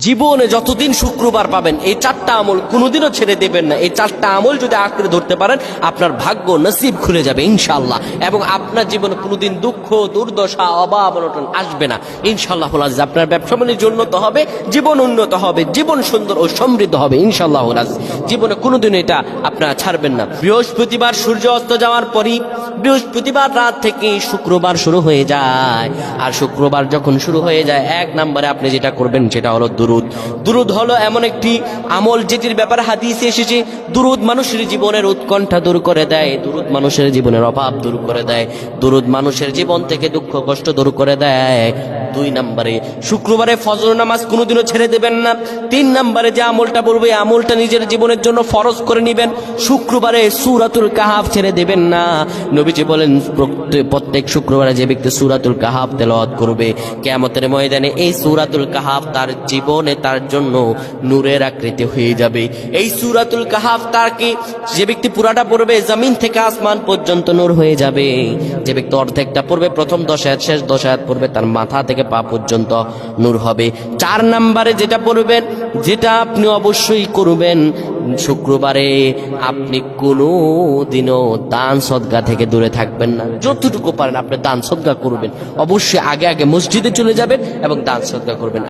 জীবনে যতদিন শুক্রবার পাবেন এই চারটা আমল কোনোদিনও ছেড়ে দেবেন না। এই চারটা আমল যদি আঁকড়ে ধরতে পারেন আপনার ভাগ্য নসিব খুলে যাবে ইনশাআল্লাহ, এবং আপনার জীবনে কোনোদিন দুঃখ দুর্দশা অভাব অনটন আসবে না ইনশাআল্লাহ। আপনার ব্যবসা বাণিজ্য উন্নত হবে, জীবন উন্নত হবে, জীবন সুন্দর ও সমৃদ্ধ হবে ইনশাআল্লাহ। জীবনে কোনোদিন এটা আপনারা ছাড়বেন না। বৃহস্পতিবার সূর্য অস্ত যাওয়ার পরই বৃহস্পতিবার রাত থেকে শুক্রবার শুরু হয়ে যায়। আর শুক্রবার যখন শুরু হয়ে যায়, এক নম্বরে আপনি যেটা করবেন সেটা হলো দুরুদ। দুরুদ হলো এমন একটি আমল যেটির ব্যাপারে হাদিসে এসেছে দুরুদ মানুষের জীবনের উৎকণ্ঠা দূর করে দেয়, দুরুদ মানুষের জীবনের অভাব দূর করে দেয়, দুরুদ মানুষের জীবন থেকে দুঃখ কষ্ট দূর করে দেয়। দুই নম্বরে শুক্রবারে ফজর নামাজ কোনোদিনও ছেড়ে দেবেন না। তিন নম্বরে যে আমলটা বলবো এই আমলটা নিজের জীবনের জন্য ফরজ করে নেবেন। শুক্রবারে সূরাতুল কাহাফ ছেড়ে দেবেন না। নবীজি বলেন প্রত্যেক শুক্রবারে যে ব্যক্তি সূরাতুল কাহাফ তেলাওয়াত করবে কিয়ামতের ময়দানে এই সূরাতুল কাহাফ তার জীবনে তার জন্য নূরের আকৃতি হয়ে যাবে। এই সূরাতুল কাহাফ তাকে যে ব্যক্তি পুরাটা পড়বে জমিন থেকে আসমান পর্যন্ত নূর হয়ে যাবে। যে ব্যক্তি অর্ধেকটা পড়বে প্রথম 10 আয়াত শেষ 10 আয়াত পড়বে তার মাথা থেকে পা পর্যন্ত নূর হবে। চার নম্বরে যেটা পড়বেন যেটা আপনি অবশ্যই করবেন শুক্রবারে, আপনি কোনো দিনও দান সদকা থেকে দূরে থাকবেন না। যতটুকু পারেন আপনি দান সদকা করবেন। অবশ্যই আগে আগে মসজিদে চলে যাবেন এবং দান সদকা করবেন।